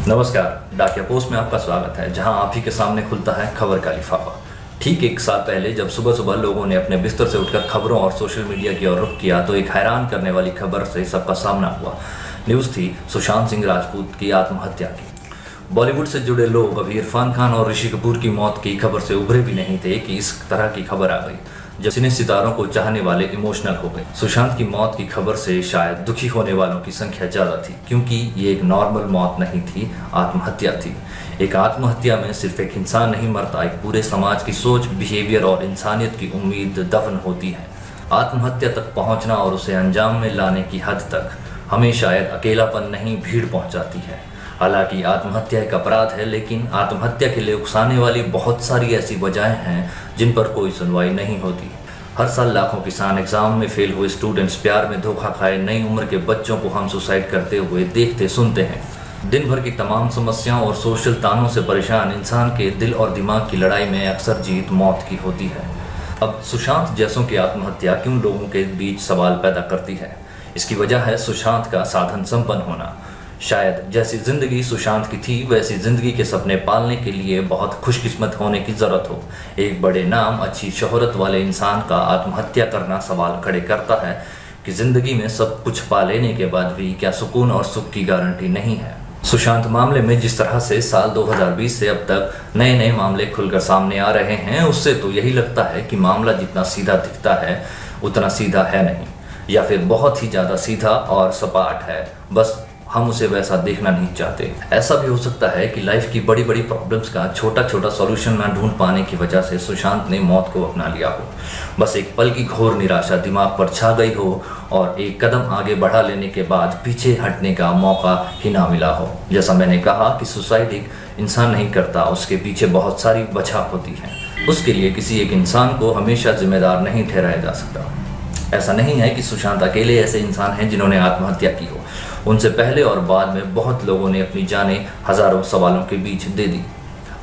नमस्कार, डाकिया पोस्ट में आपका स्वागत है, जहां आप ही के सामने खुलता है खबर का लिफाफा। ठीक एक साल पहले जब सुबह सुबह लोगों ने अपने बिस्तर से उठकर खबरों और सोशल मीडिया की ओर रुख किया तो एक हैरान करने वाली खबर से सबका सामना हुआ। न्यूज़ थी सुशांत सिंह राजपूत की आत्महत्या की। बॉलीवुड से जुड़े लोग अभी इरफान खान और ऋषि कपूर की मौत की खबर से उभरे भी नहीं थे कि इस तरह की खबर आ गई, जब सिने सितारों को चाहने वाले इमोशनल हो गए। सुशांत की मौत की खबर से शायद दुखी होने वालों की संख्या ज्यादा थी, क्योंकि ये एक नॉर्मल मौत नहीं थी, आत्महत्या थी। एक आत्महत्या में सिर्फ एक इंसान नहीं मरता, एक पूरे समाज की सोच, बिहेवियर और इंसानियत की उम्मीद दफन होती है। आत्महत्या तक पहुंचना और उसे अंजाम में लाने की हद तक हमें शायद अकेलापन नहीं, भीड़ पहुंचाती है। हालांकि आत्महत्या एक अपराध है, लेकिन आत्महत्या के लिए उकसाने वाली बहुत सारी ऐसी वजहें हैं जिन पर कोई सुनवाई नहीं होती। हर साल लाखों किसान, एग्जाम में फेल हुए स्टूडेंट्स, प्यार में धोखा खाए नई उम्र के बच्चों को हम सुसाइड करते हुए देखते सुनते हैं। दिन भर की तमाम समस्याओं और सोशल तानों से परेशान इंसान के दिल और दिमाग की लड़ाई में अक्सर जीत मौत की होती है। अब सुशांत जैसों की आत्महत्या क्यों लोगों के बीच सवाल पैदा करती है? इसकी वजह है सुशांत का साधन संपन्न होना। शायद जैसी जिंदगी सुशांत की थी, वैसी जिंदगी के सपने पालने के लिए बहुत खुशकिस्मत होने की जरूरत हो। एक बड़े नाम, अच्छी शोहरत वाले इंसान का आत्महत्या करना सवाल खड़े करता है कि जिंदगी में सब कुछ पा लेने के बाद भी क्या सुकून और सुख की गारंटी नहीं है। सुशांत मामले में जिस तरह से साल 2020 से अब तक नए नए मामले खुलकर सामने आ रहे हैं, उससे तो यही लगता है कि मामला जितना सीधा दिखता है उतना सीधा है नहीं, या फिर बहुत ही ज्यादा सीधा और सपाट है, बस हम उसे वैसा देखना नहीं चाहते। ऐसा भी हो सकता है कि लाइफ की बड़ी बड़ी प्रॉब्लम्स का छोटा छोटा सॉल्यूशन ना ढूंढ पाने की वजह से सुशांत ने मौत को अपना लिया हो। बस एक पल की घोर निराशा दिमाग पर छा गई हो और एक कदम आगे बढ़ा लेने के बाद पीछे हटने का मौका ही ना मिला हो। जैसा मैंने कहा कि सुसाइड एक इंसान नहीं करता, उसके पीछे बहुत सारी वजह होती है। उसके लिए किसी एक इंसान को हमेशा जिम्मेदार नहीं ठहराया जा सकता। ऐसा नहीं है कि सुशांत अकेले ऐसे इंसान हैं जिन्होंने आत्महत्या की हो। उनसे पहले और बाद में बहुत लोगों ने अपनी जानें हजारों सवालों के बीच दे दी।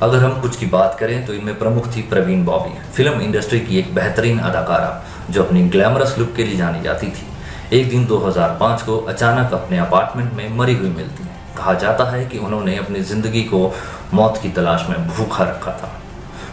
अगर हम कुछ की बात करें तो इनमें प्रमुख थी प्रवीण बॉबी, फिल्म इंडस्ट्री की एक बेहतरीन अदाकारा जो अपनी ग्लैमरस लुक के लिए जानी जाती थी। एक दिन 2005 को अचानक अपने अपार्टमेंट में मरी हुई मिलती है। कहा जाता है कि उन्होंने अपनी जिंदगी को मौत की तलाश में भूखा रखा था।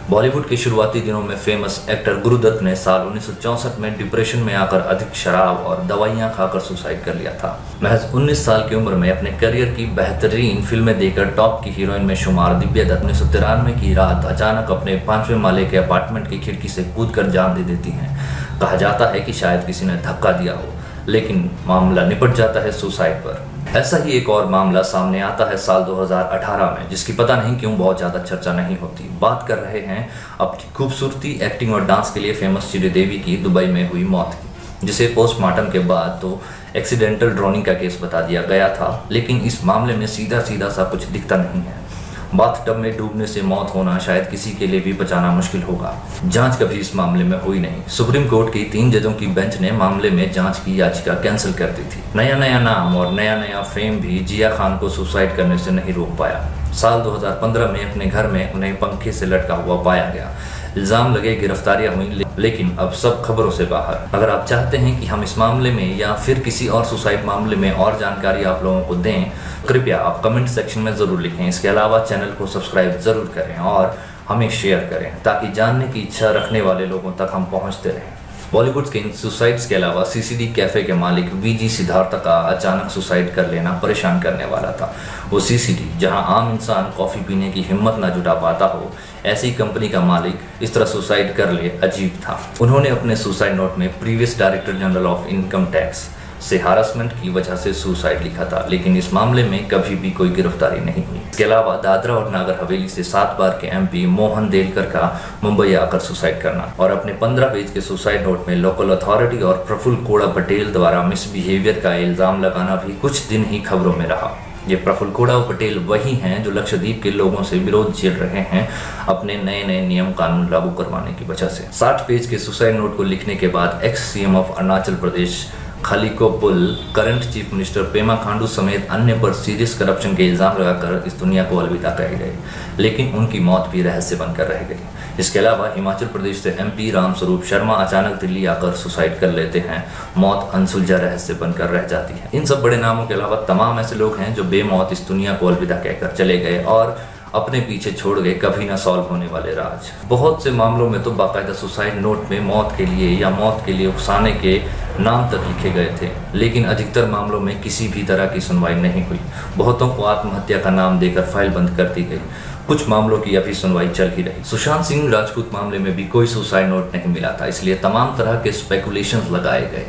बॉलीवुड के शुरुआती दिनों में फेमस एक्टर गुरुदत्त ने साल 1964 में डिप्रेशन में आकर अधिक शराब और दवाइयां खाकर सुसाइड कर लिया था। महज 19 साल की उम्र में अपने करियर की बेहतरीन फिल्में देकर टॉप की हीरोइन में शुमार दिव्या दत्त 1993 की रात अचानक अपने 5वें माले के अपार्टमेंट की खिड़की से कूदकर जान दे देती हैं। कहा जाता है कि शायद किसी ने धक्का दिया हो, लेकिन मामला निपट जाता है सुसाइड पर। ऐसा ही एक और मामला सामने आता है साल 2018 में, जिसकी पता नहीं क्यों बहुत ज़्यादा चर्चा नहीं होती। बात कर रहे हैं अपनी खूबसूरती, एक्टिंग और डांस के लिए फेमस श्रीदेवी की दुबई में हुई मौत की, जिसे पोस्टमार्टम के बाद तो एक्सीडेंटल ड्रोनिंग का केस बता दिया गया था। लेकिन इस मामले में सीधा सीधा सा कुछ दिखता नहीं है। बाथटब में डूबने से मौत होना शायद किसी के लिए भी बचाना मुश्किल होगा। जांच कभी इस मामले में हुई नहीं। सुप्रीम कोर्ट की 3 जजों की बेंच ने मामले में जांच की याचिका कैंसिल कर दी थी। नया नया नाम और नया नया फेम भी जिया खान को सुसाइड करने से नहीं रोक पाया। साल 2015 में अपने घर में उन्हें पंखे से लटका हुआ पाया गया। इल्जाम लगे, गिरफ्तारियां हुई, लेकिन अब सब खबरों से बाहर। अगर आप चाहते हैं कि हम इस मामले में या फिर किसी और सुसाइड मामले में और जानकारी आप लोगों को दें, कृपया आप कमेंट सेक्शन में ज़रूर लिखें। इसके अलावा चैनल को सब्सक्राइब ज़रूर करें और हमें शेयर करें, ताकि जानने की इच्छा रखने वाले लोगों तक हम पहुँचते रहें। बॉलीवुड के इन सुसाइड्स के अलावा सीसीडी कैफे के मालिक वीजी सिद्धार्थ का अचानक सुसाइड कर लेना परेशान करने वाला था। वो सीसीडी जहां आम इंसान कॉफ़ी पीने की हिम्मत ना जुटा पाता हो, ऐसी कंपनी का मालिक इस तरह सुसाइड कर ले, अजीब था। उन्होंने अपने सुसाइड नोट में previous director general of income tax से हारासमेंट की वजह से सुसाइड लिखा था, लेकिन इस मामले में कभी भी कोई गिरफ्तारी नहीं हुई। इसके अलावा दादरा और नागर हवेली से 7 बार के एमपी मोहन देलकर का मुंबई आकर सुसाइड करना और अपने 15 पेज के सुसाइड नोट में लोकल अथॉरिटी और प्रफुल्ल कोड़ा पटेल द्वारा मिसबिहेवियर का इल्जाम लगाना भी कुछ दिन ही खबरों में रहा। ये प्रफुल्ल कोड़ा पटेल वही हैं जो लक्षद्वीप के लोगों से विरोध झेल रहे हैं अपने नए नए नियम कानून लागू करवाने की वजह से। 60 पेज के सुसाइड नोट को लिखने के बाद ex CM of Arunachal Pradesh Kalikho Pul, current chief minister Pema Khandu समेत अन्य पर सीरियस करप्शन के इल्जाम लगाकर इस दुनिया को अलविदा कहे गए, लेकिन उनकी मौत भी रहस्य बनकर रह गई। इसके अलावा हिमाचल प्रदेश से MP रामस्वरूप शर्मा अचानक दिल्ली आकर सुसाइड कर लेते हैं, मौत अनसुलझा रहस्य बनकर रह जाती है। इन सब बड़े नामों के अलावा तमाम ऐसे लोग हैं जो बेमौत इस दुनिया को अलविदा कहकर चले गए और अपने पीछे छोड़ गए कभी ना सॉल्व होने वाले राज। बहुत से मामलों में तो बाकायदा सुसाइड नोट में मौत के लिए या मौत के लिए उकसाने के नाम तक लिखे गए थे, लेकिन अधिकतर मामलों में किसी भी तरह की सुनवाई नहीं हुई। बहुतों को आत्महत्या का नाम देकर फाइल बंद कर दी गई। कुछ मामलों की अभी सुनवाई चल ही रही। सुशांत सिंह राजपूत मामले में भी कोई सुसाइड नोट नहीं मिला था, इसलिए तमाम तरह के स्पेकुलेशंस लगाए गए।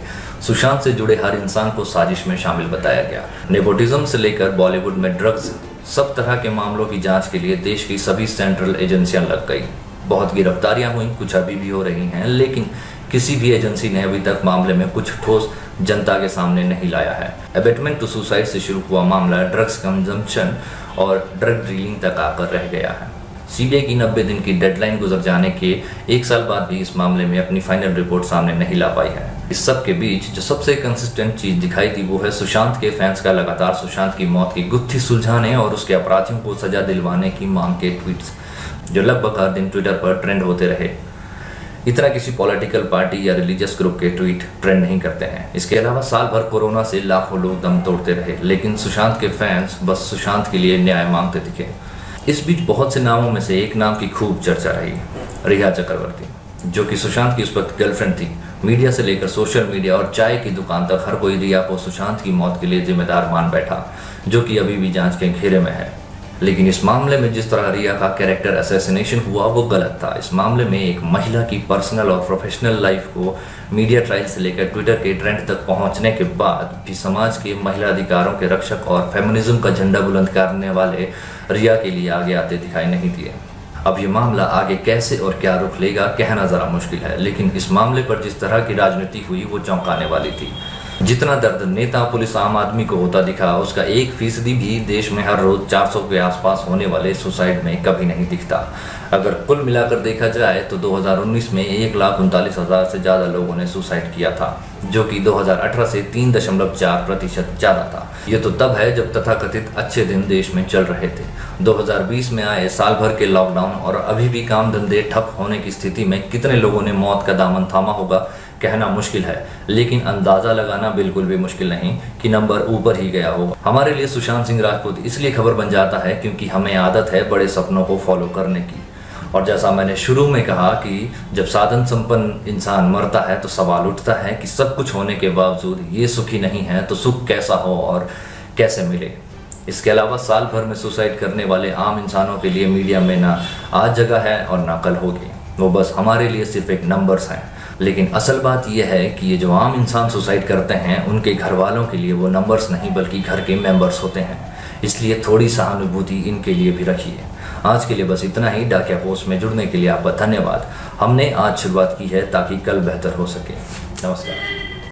सुशांत से जुड़े हर इंसान को साजिश में शामिल बताया गया। नेपोटिज्म से लेकर बॉलीवुड में ड्रग्स, सब तरह के मामलों की जांच के लिए देश की सभी सेंट्रल एजेंसियां लग गई। बहुत गिरफ्तारियां हुई, कुछ अभी भी हो रही हैं, लेकिन किसी भी एजेंसी ने अभी तक मामले में कुछ ठोस जनता के सामने नहीं लाया है। अबेटमेंट टू सुसाइड से शुरू हुआ मामला ड्रग्स कंजम्पशन और ड्रग डीलिंग तक आकर रह गया है। CBI की 90 दिन की डेडलाइन गुजर जाने के 1 साल बाद भी इस मामले में अपनी फाइनल रिपोर्ट सामने नहीं ला पाई है। इस सब के बीच जो सबसे कंसिस्टेंट चीज दिखाई दी वो है सुशांत के फैंस का लगातार सुशांत की मौत की गुत्थी सुलझाने और उसके अपराधियों को सजा दिलवाने की मांग के ट्वीट्स, जो लगभग हर दिन ट्विटर पर ट्रेंड होते रहे। इतना किसी पॉलिटिकल पार्टी या रिलीजियस ग्रुप के ट्वीट ट्रेंड नहीं करते हैं। इसके अलावा साल भर कोरोना से लाखों लोग दम तोड़ते रहे, लेकिन सुशांत के फैंस बस सुशांत के लिए न्याय मांगते दिखे। इस बीच बहुत से नामों में से एक नाम की खूब चर्चा रही, रिया चक्रवर्ती, जो कि सुशांत की उस वक्त गर्लफ्रेंड थी। मीडिया से लेकर सोशल मीडिया और चाय की दुकान तक हर कोई रिया को सुशांत की मौत के लिए जिम्मेदार मान बैठा, जो कि अभी भी जांच के घेरे में है। लेकिन इस मामले में जिस तरह रिया का कैरेक्टर असैसिनेशन हुआ वो गलत था। इस मामले में एक महिला की पर्सनल और प्रोफेशनल लाइफ को मीडिया ट्रायल से लेकर ट्विटर के ट्रेंड तक पहुंचने के बाद भी समाज के महिला अधिकारों के रक्षक और फेमिनिज्म का झंडा बुलंद करने वाले रिया के लिए आगे आते दिखाई नहीं दिए। अब ये मामला आगे कैसे और क्या रुख लेगा कहना जरा मुश्किल है, लेकिन इस मामले पर जिस तरह की राजनीति हुई वो चौंकाने वाली थी। जितना दर्द नेता, पुलिस, आम आदमी को होता दिखा, उसका 1% भी देश में हर रोज 400 के आसपास होने वाले सुसाइड में कभी नहीं दिखता। अगर कुल मिलाकर देखा जाए तो 2019 में 1,39,000 से ज़्यादा लोगों ने सुसाइड किया था, जो कि 2018 से 3.4% ज़्यादा था। ये तो तब है जब तथाकथित अच्छे दिन देश में चल रहे थे। 2020 में आए साल भर के लॉकडाउन और अभी भी काम धंधे ठप होने की स्थिति में कितने लोगों ने मौत का दामन थामा होगा कहना मुश्किल है, लेकिन अंदाजा लगाना बिल्कुल भी मुश्किल नहीं कि नंबर ऊपर ही गया होगा। हमारे लिए सुशांत सिंह राजपूत इसलिए खबर बन जाता है क्योंकि हमें आदत है बड़े सपनों को फॉलो करने की। और जैसा मैंने शुरू में कहा कि जब साधन संपन्न इंसान मरता है तो सवाल उठता है कि सब कुछ होने के बावजूद ये सुखी नहीं है तो सुख कैसा हो और कैसे मिले। इसके अलावा साल भर में सुसाइड करने वाले आम इंसानों के लिए मीडिया में ना आज जगह है और ना कल होगी। वो बस हमारे लिए सिर्फ एक नंबर्स हैं। लेकिन असल बात यह है कि ये जो आम इंसान सुसाइड करते हैं उनके घर वालों के लिए वो नंबर्स नहीं बल्कि घर के मेंबर्स होते हैं। इसलिए थोड़ी सहानुभूति इनके लिए भी रखिए। आज के लिए बस इतना ही। डाकिया पोस्ट में जुड़ने के लिए आपका धन्यवाद। हमने आज शुरुआत की है ताकि कल बेहतर हो सके। नमस्कार।